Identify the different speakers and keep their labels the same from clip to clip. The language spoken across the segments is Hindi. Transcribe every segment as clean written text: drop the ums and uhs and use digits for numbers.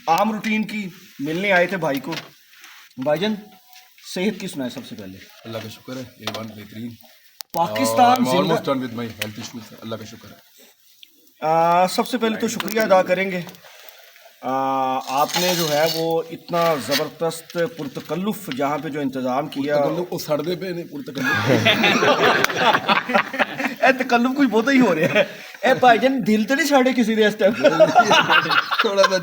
Speaker 1: आम रूटीन की मिलने आए थे भाई को। भाईजान सेहत की सुनाए सबसे पहले।
Speaker 2: अल्लाह का शुक्र है, A1 बेहतरीन।
Speaker 1: Pakistan
Speaker 2: almost done with my health issues, Allah का शुक्र है।
Speaker 1: सबसे पहले तो शुक्रिया अदा करेंगे। आपने जो है वो इतना ज़बरदस्त पुरतकल्लुफ़ जहाँ पे जो इंतज़ाम किया
Speaker 2: तकल्लुफ को सड़दे पे नहीं पुरतकल्लुफ।
Speaker 1: ए तकल्लुफ़ कुछ बहुत ही हो रहा है। ए भाईजान दिल तो नहीं साड़े किसी ने इस टाइम।
Speaker 2: थोड़ा सा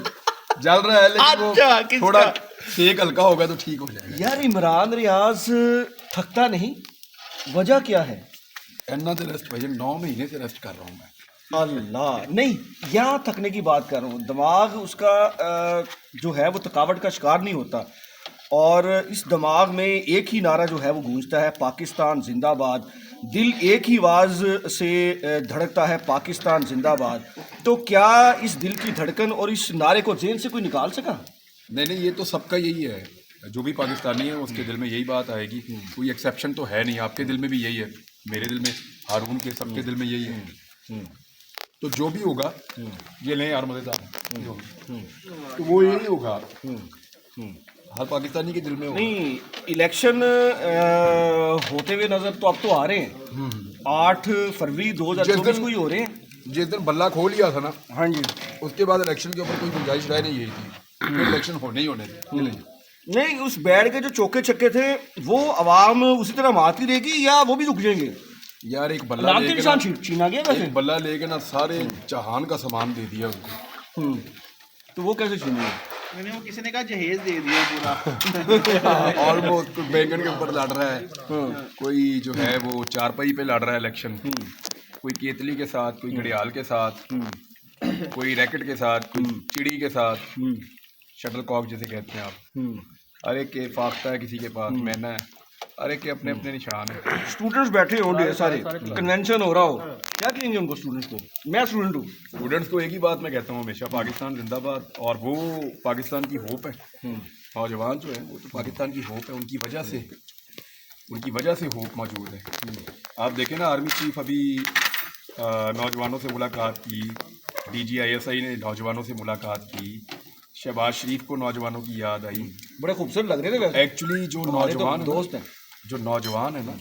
Speaker 2: जल रहा है लेकिन
Speaker 1: अच्छा,
Speaker 2: वो थोड़ा सेक हल्का होगा तो ठीक हो जाएगा।
Speaker 1: यार इमरान रियाज थकता नहीं, वजह क्या है?
Speaker 2: इतना तो रेस्ट भाई 9 महीने से रेस्ट कर रहा हूँ मैं।
Speaker 1: अल्लाह नहीं, यहाँ थकने की बात कर रहा हूँ। दिमाग उसका जो है वो थकावट का शिकार नहीं होता, और इस दिमाग में एक ही नारा जो है वो गूंजता है, पाकिस्तान जिंदाबाद। दिल एक ही आवाज़ से धड़कता है, पाकिस्तान जिंदाबाद। तो क्या इस दिल की धड़कन और इस नारे को जेल से कोई निकाल सका?
Speaker 2: नहीं, ये तो सबका यही है, जो भी पाकिस्तानी है उसके दिल में यही बात आएगी। कोई एक्सेप्शन तो है नहीं। आपके दिल में भी यही है, मेरे दिल में, हारून के, सबके दिल में यही है। तो जो भी होगा, ये नहीं यार मजेदार है, तो वो यही होगा, हर पाकिस्तानी के दिल में होगा।
Speaker 1: नहीं, इलेक्शन होते हुए नजर तो अब तो आ रहे हैं। 8 फरवरी 2024 को ही हो रहे हैं।
Speaker 2: जिस दिन बल्ला खो लिया था ना,
Speaker 1: हाँ जी,
Speaker 2: उसके बाद इलेक्शन के ऊपर कोई गुंजाइश रह नहीं, यही थी फिर इलेक्शन होने ही होने थे।
Speaker 1: नहीं, उस बैड के जो चौके छक्के थे वो आवाम उसी तरह मारती रहेगी या वो भी रुक जाएंगे?
Speaker 2: यार एक बल्ला
Speaker 1: नाम के
Speaker 2: लेके
Speaker 1: निशान
Speaker 2: ना,
Speaker 1: छीना गया वैसे।
Speaker 2: एक बल्ला लेके ना सारे जहान का सामान दे दिया उनको।
Speaker 1: तो वो कैसे छीनेंगे?
Speaker 3: मैंने वो किसी ने कहा जहेज दे दिया पूरा।
Speaker 2: ऑलमोस्ट कोई बैंगन के ऊपर लड़ रहा है, कोई जो है वो चारपाई पे लड़ रहा है इलेक्शन, कोई केतली के साथ, कोई घड़ियाल के साथ, कोई रैकेट के साथ, कोई चिड़ी के साथ, शटल कॉक जिसे कहते हैं आप। अरे के फाख्ता है किसी के पास, मैना है, अरे के अपने अपने निशान है।
Speaker 1: स्टूडेंट्स बैठे हो ढेर सारे, कन्वेंशन हो रहा हो, क्या कहेंगे उनको स्टूडेंट्स को? मैं स्टूडेंट हूँ।
Speaker 2: स्टूडेंट्स को एक ही बात मैं कहता हूँ हमेशा, पाकिस्तान जिंदाबाद। और वो पाकिस्तान की होप है, नौजवान जो है वो तो पाकिस्तान की होप है, उनकी वजह से होप मौजूद है। आप देखें ना, आर्मी चीफ अभी नौजवानों से मुलाकात की, DGISI ने नौजवानों से मुलाकात की, शहबाज शरीफ को नौजवानों की याद आई।
Speaker 1: बड़े खूबसूरत लग रहे थे।
Speaker 2: एक्चुअली जो नौजवान दोस्त हैं, जो नौजवान है ना,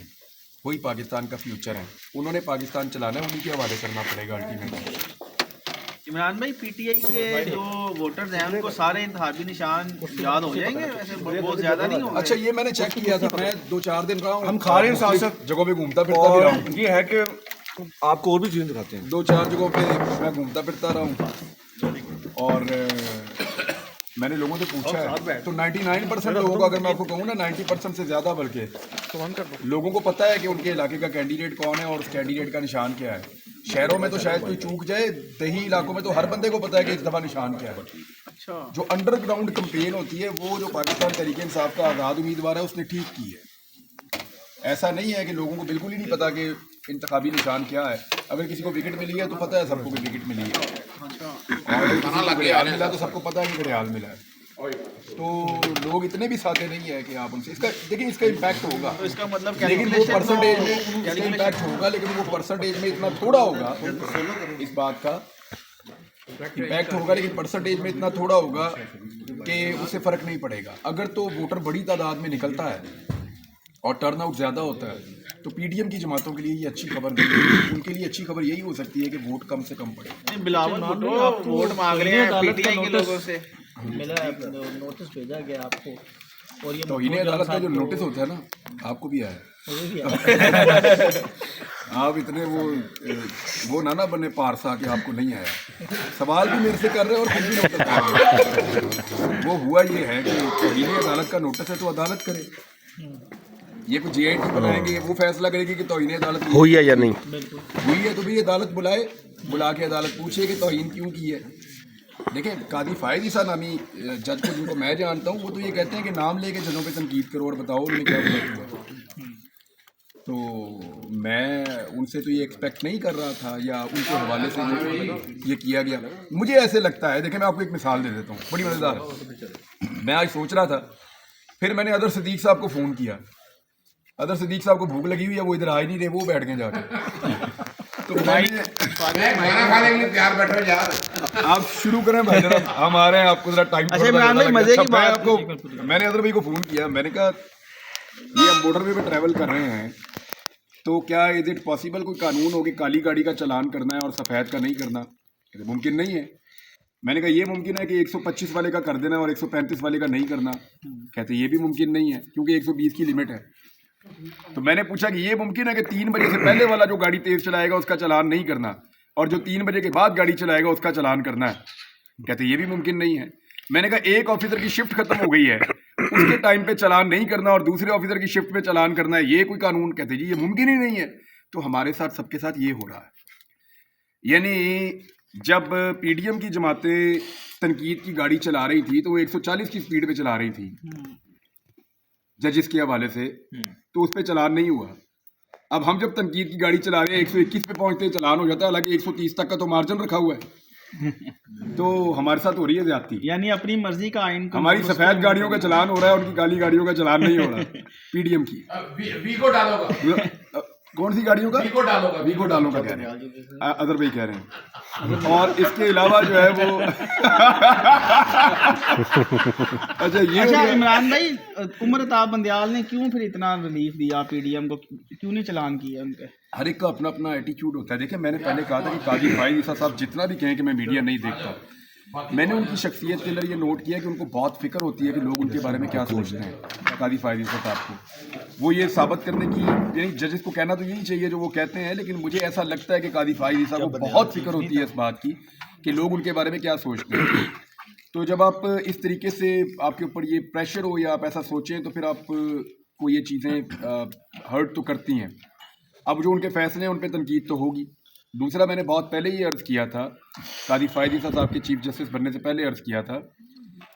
Speaker 2: वही पाकिस्तान का फ्यूचर है। उन्होंने पाकिस्तान चलाना है, उन्हीं के हवाले करना पड़ेगा अल्टीमेटली।
Speaker 3: इमरान भाई, PTI के जो वोटर्स हैं उनको सारे इंतखाबी निशान याद हो जाएंगे? वैसे बहुत ज्यादा नहीं होगा?
Speaker 2: अच्छा, ये मैंने चेक किया था, मैं 2-4 दिन रहा हूँ,
Speaker 1: हम खा रहे हैं साथ साथ,
Speaker 2: जगहों पे घूमता फिरता भी रहा
Speaker 1: और
Speaker 2: हूँ।
Speaker 1: ये है कि आपको और भी चीज़ें दिखाते हैं।
Speaker 2: 2-4 जगहों पे मैं घूमता फिरता रहा हूँ, और मैंने लोगों से पूछा है तो 99% लोगों का, अगर मैं आपको कहूँ ना 90% से ज़्यादा, बल्कि लोगों को पता है कि उनके इलाके का कैंडिडेट कौन है और उस कैंडिडेट का निशान क्या है। शहरों में तो शायद कोई चूक जाए, देही इलाकों में तो हर बंदे को पता है कि इस दफ़ा निशान क्या है।
Speaker 3: अच्छा,
Speaker 2: जो अंडरग्राउंड कंपेन होती है, वो जो पाकिस्तान तहरीक इंसाफ का आज़ाद उम्मीदवार है उसने ठीक की है। ऐसा नहीं है कि लोगों को बिल्कुल ही नहीं पता कि इंतखाबी निशान क्या है। अगर किसी को विकेट मिली है तो पता है सबको कि विकेट मिली है, और किसी को घड़ियाल मिला तो सबको पता है कि घड़ियाल मिला है। तो लोग इतने भी साथे नहीं है कि आप उनसे, इसका देखिए, इसका इम्पैक्ट होगा,
Speaker 3: तो इसका मतलब
Speaker 2: लेकिन वो परसेंटेज में इसका इम्पैक्ट होगा, लेकिन वो परसेंटेज में इतना थोड़ा होगा, इस बात का इम्पैक्ट होगा, लेकिन परसेंटेज में इतना थोड़ा होगा कि उससे फ़र्क नहीं पड़ेगा। अगर तो वोटर बड़ी तादाद में निकलता है और टर्नआउट ज़्यादा होता है, तो PDM की जमातों के लिए ये अच्छी खबर नहीं है। उनके लिए अच्छी खबर यही हो सकती है कि वोट कम से कम पड़े।
Speaker 3: बिलावल भुट्टो वोट मांग रहे हैं PTI के लोगों से।
Speaker 4: मिला नोटिस भेजा गया आपको, और ये
Speaker 2: तो इन्हें अदालत का जो नोटिस होता है ना, आपको भी आया,
Speaker 4: मुझे भी आया।
Speaker 2: आप इतने वो ना बने पारसा कि आपको नहीं आया। सवाल भी मेरे से कर रहे हैं और खुद भी नोटिस कर रहे हैं। वो हुआ ये है कि इन्हें अदालत का नोटिस है तो अदालत करे। ये कुछ JIT बनाएंगे, वो फैसला करेगी कि तौहीन अदालत
Speaker 5: हुई है या नहीं
Speaker 2: हुई है, तो भी अदालत बुला के अदालत पूछे कि तौहीन क्यों की है। देखें, कादी फायद ईसा नामी जज को, जिनको मैं जानता हूँ, वो तो ये कहते हैं कि नाम लेके जजों पे तनकीद करो और बताओ उन्होंने क्या किया। तो मैं उनसे तो ये एक्सपेक्ट नहीं कर रहा था, या उनके हवाले से ये किया गया। मुझे ऐसे लगता है, देखें मैं आपको एक मिसाल दे देता हूँ, बड़ी मज़ेदार। मैं आज सोच रहा था, फिर मैंने अदर सदीक साहब को फ़ोन किया। अदर सदीक साहब को भूख लगी हुई है, वो इधर आ ही नहीं रहे, वो बैठ गए जाके। तो मैंने
Speaker 5: खाना खाने के लिए तैयार बैठे हो यार।
Speaker 2: आप शुरू करें भाई जरा, हम आ रहे हैं, आपको जरा टाइम
Speaker 3: अच्छा इमरान भाई मजे की बात
Speaker 2: आपको मैंने अदर भाई को फ़ोन किया, मैंने कहा ये हम मोटरवे पे ट्रैवल कर रहे हैं तो क्या इज इट पॉसिबल कोई कानून हो कि काली गाड़ी का चालान करना है और सफ़ेद का नहीं करना? कहते मुमकिन नहीं है। मैंने कहा ये मुमकिन है कि 125 वाले का कर देना और 135 वाले का नहीं करना? कहते ये भी मुमकिन नहीं है क्योंकि 120 की लिमिट है। तो मैंने पूछा कि ये मुमकिन है कि 3 बजे से पहले वाला जो गाड़ी तेज़ चलाएगा उसका चालान नहीं करना और जो 3 बजे के बाद गाड़ी चलाएगा उसका चालान करना है? कहते ये भी मुमकिन नहीं है। मैंने कहा एक ऑफिसर की शिफ्ट खत्म हो गई है, उसके टाइम पे चालान नहीं करना और दूसरे ऑफिसर की शिफ्ट पे चालान करना है, ये कोई कानून? कहते जी ये मुमकिन ही नहीं है। तो हमारे साथ सबके साथ ये हो रहा है। यानी जब पीडीएम की जमातें तनकीद की गाड़ी चला रही थी तो वो 140 की स्पीड पे चला रही थी जजिस के हवाले से, तो उस पर चालान नहीं हुआ। अब हम जब तनकीद की गाड़ी चला रहे हैं 121 पे पहुंचते चालान हो जाता है, हालांकि 130 तक का तो मार्जिन रखा हुआ है। तो हमारे साथ हो रही है ज्यादती।
Speaker 3: यानी अपनी मर्जी का आइन को
Speaker 2: हमारी सफेद गाड़ियों का चालान हो रहा है, उनकी काली गाड़ियों का चालान नहीं हो रहा पीडीएम की।
Speaker 5: वी को डालोगा,
Speaker 2: कौन सी गाड़ियों का?
Speaker 5: वीको डालोगा,
Speaker 2: वीको डालोगा कह रहे हैं, अदर भाई कह रहे हैं। और इसके अलावा जो है वो
Speaker 3: अच्छा इमरान भाई, उमर अताब बंदियाल ने क्यों फिर इतना रिलीफ दिया पीडीएम को, क्यों नहीं चलान किया उनके?
Speaker 2: हर एक का अपना अपना एटीट्यूड होता है। देखिए मैंने पहले कहा था कि काजी फाइज ईसा साहब जितना भी कहें कि मैं मीडिया नहीं देखता, मैंने उनकी शख्सियत के अंदर ये नोट किया कि उनको बहुत फिक्र होती है कि लोग उनके बारे में क्या सोचते हैं। काजी फाइज ईसा साहब को वो ये साबित करने की, यानी जजेस को कहना तो यही चाहिए जो वो कहते हैं, लेकिन मुझे ऐसा लगता है कि काजी फाइज ईसा को बहुत फिक्र होती है इस बात की कि लोग उनके बारे में क्या सोचते हैं। तो जब आप इस तरीके से आपके ऊपर ये प्रेशर हो या आप ऐसा सोचें तो फिर आपको ये चीज़ें हर्ट तो करती हैं। अब जो उनके फैसले हैं उन पर तनकीद तो होगी। दूसरा, मैंने बहुत पहले ही अर्ज़ किया था, कादी फ़ायद ईसा साहब के चीफ जस्टिस बनने से पहले अर्ज़ किया था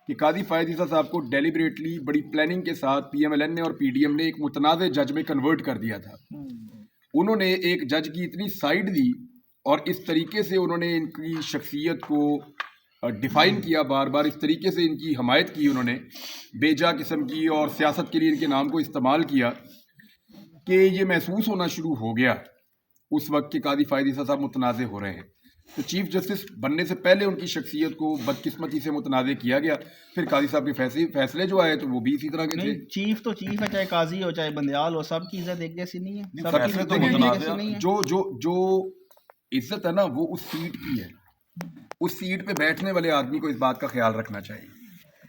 Speaker 2: कि कादी फ़ायद ईसा साहब को डेलिबरेटली बड़ी प्लानिंग के साथ पीएमएलएन ने और पीडीएम ने एक मुतनाज़ जज में कन्वर्ट कर दिया था। उन्होंने एक जज की इतनी साइड दी और इस तरीके से उन्होंने इनकी शख्सियत को डिफ़ाइन किया, बार बार इस तरीके से इनकी हमायत की उन्होंने, बेजा किस्म की, और सियासत के लिए इनके नाम को इस्तेमाल किया कि ये महसूस होना शुरू हो गया उस वक्त के कादी फ़ायद ईसा साहब मुतनाज़े हो रहे हैं। तो चीफ जस्टिस बनने से पहले उनकी शख्सियत को बदकिस्मती से मुतनाज़े किया गया। फिर कादी साहब के फैसले जो आए तो वो भी इसी तरह के थे।
Speaker 3: चीफ तो चीफ है, चाहे काजी हो चाहे बंदियाल हो, सबकी इज्जत एक जैसी नहीं है।
Speaker 2: फैसले तो मुतनाज़े, जो इज्जत है ना वो उस सीट की है। उस सीट पे बैठने वाले आदमी को इस बात का ख्याल रखना चाहिए।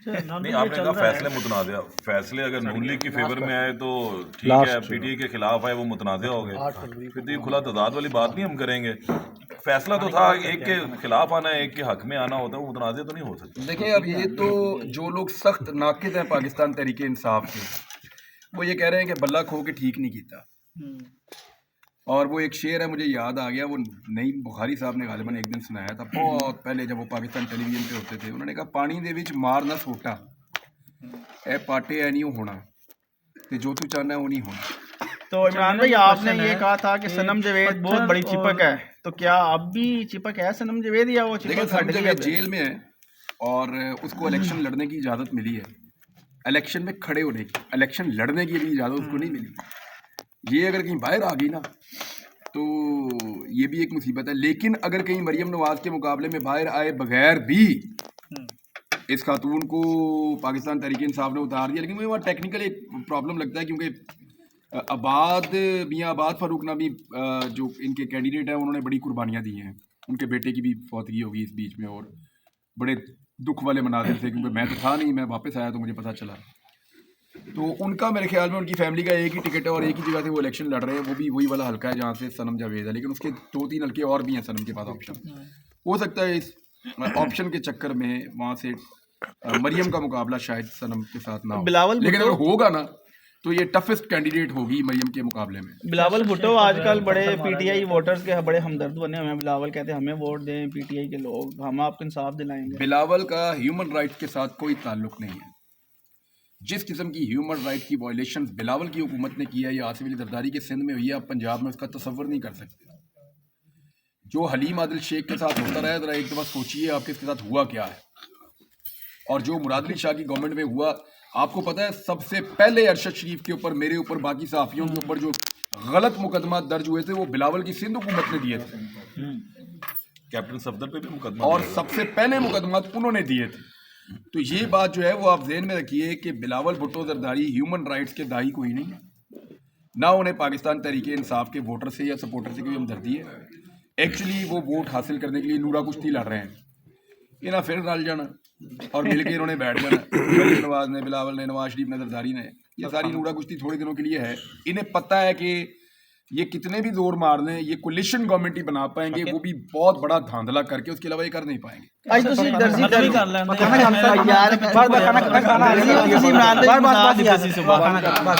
Speaker 6: नहीं, आपने कहा फैसले मुतनाज़ा, फैसले अगर नून लीग की फेवर में आए तो ठीक है, पीटीआई के खिलाफ आए वो मुतनाज़ा हो गए, फिर तो ये खुला तजाद वाली बात नहीं हम करेंगे। फैसला तो था एक के खिलाफ आना है, एक के हक में आना होता है, वो मुतनाज़ा तो नहीं हो सकता।
Speaker 2: देखिए अब ये तो जो लोग सख्त नाकिद हैं पाकिस्तान तहरीक इंसाफ के, वो ये कह रहे हैं कि बल्ला खो के ठीक नहीं किया। और वो एक शेर है, मुझे याद आ गया, वो नईम बुखारी साहब ने गालिबन एक दिन सुनाया था बहुत पहले जब वो पाकिस्तान टेलीविजन पे होते थे। उन्होंने कहा पानी दे विच मार ना सोटा ए पाटे ऐ नहीं होना ते जो तू चाहना है वो नहीं होना।
Speaker 3: तो इमरान भाई आपने ये कहा था कि सनम जवेद बहुत बड़ी चिपक है, तो क्या अब भी चिपक है सनम जवेद या वो चिपक
Speaker 2: सनम जवेद जेल में है और उसको इलेक्शन लड़ने की इजाज़त मिली है, इलेक्शन में खड़े होने की, इलेक्शन लड़ने की भी इजाज़त उसको नहीं मिली। ये अगर कहीं बाहर आ गई ना तो ये भी एक मुसीबत है। लेकिन अगर कहीं मरियम नवाज के मुकाबले में बाहर आए बगैर भी इस खातून को पाकिस्तान तहरीक इंसाफ ने उतार दिया, लेकिन मुझे वहाँ टेक्निकल एक प्रॉब्लम लगता है क्योंकि मियाँ आबाद फारूक नामी जो इनके कैंडिडेट हैं उन्होंने बड़ी कुर्बानियाँ दी हैं। उनके बेटे की भी फौतगी होगी इस बीच में और बड़े दुख वाले मनाजिर थे, क्योंकि मैं तो था नहीं, मैं वापस आया तो मुझे पता चला। तो उनका मेरे ख्याल में उनकी फैमिली का एक ही टिकट है और एक ही जगह से वो इलेक्शन लड़ रहे हैं, वो भी वही वाला हल्का है जहाँ से सनम जावेद है, लेकिन उसके 2-3 हल्के और भी हैं सनम के पास ऑप्शन। हो सकता है इस ऑप्शन के चक्कर में वहाँ से मरियम का मुकाबला शायद सनम के साथ ना हो, लेकिन अगर होगा ना तो ये टफेस्ट कैंडिडेट होगी मरियम के मुकाबले में।
Speaker 3: बिलावल भुट्टो आजकल बड़े पीटीआई वोटर्स के बड़े हमदर्द बने हुए हैं। बिलावल कहते हैं हमें वोट दें पीटीआई के लोग, हम आपको इंसाफ दिलाएंगे।
Speaker 2: बिलावल का ह्यूमन राइट के साथ कोई ताल्लुक नहीं है। जिस किस्म की ह्यूमन राइट की वायलेशन बिलावल की हुकूमत ने की है या आसिफ अली जरदारी के सिंध में हुई है, आप पंजाब में उसका तसव्वुर नहीं कर सकते। जो हलीम आदिल शेख के साथ होता रहा है, जरा एक दफ़ा सोचिए आपके इसके साथ हुआ क्या है। और जो मुराद अली शाह की गवर्नमेंट में हुआ, आपको पता है सबसे पहले अरशद शरीफ के ऊपर, मेरे ऊपर, बाकी सहाफ़ियों के ऊपर जो गलत मुकदमा दर्ज हुए थे वो बिलावल की सिंध हुकूमत ने दिए थे
Speaker 6: कैप्टन सफदर पे भी मुकदमा
Speaker 2: और
Speaker 6: दिया।
Speaker 2: सबसे पहले मुकदमा उन्होंने दिए थे। तो ये बात जो है वो आप ज़हन में रखिए कि बिलावल भुट्टो जरदारी ह्यूमन राइट्स के दाई कोई नहीं है, ना उन्हें पाकिस्तान तहरीक इंसाफ के वोटर से या सपोर्टर से कोई हमदर्दी है। एक्चुअली वो वोट हासिल करने के लिए नूरा कुश्ती लड़ रहे हैं, इन्हें फिर रल जाना और मिल के इन्होंने बैठ जाना। शरीफ नवाज ने, बिलावल ने, नवाज शरीफ ने, जरदारी ने, ये सारी नूरा कुश्ती थोड़े दिनों के लिए है। इन्हें पता है कि ये कितने भी जोर मार लें ये कोलिशन गवर्नमेंट ही बना पाएंगे, वो भी बहुत बड़ा धांधला करके, उसके अलावा ये कर नहीं पाएंगे।
Speaker 3: आज ਤੁਸੀਂ ਦਰਜੀ
Speaker 4: खत्म ही कर लेंगे
Speaker 3: ਯਾਰ ਬਾਰ ਬਾਰ ਖਾਣਾ ਖਾਣਾ
Speaker 4: बार बार बात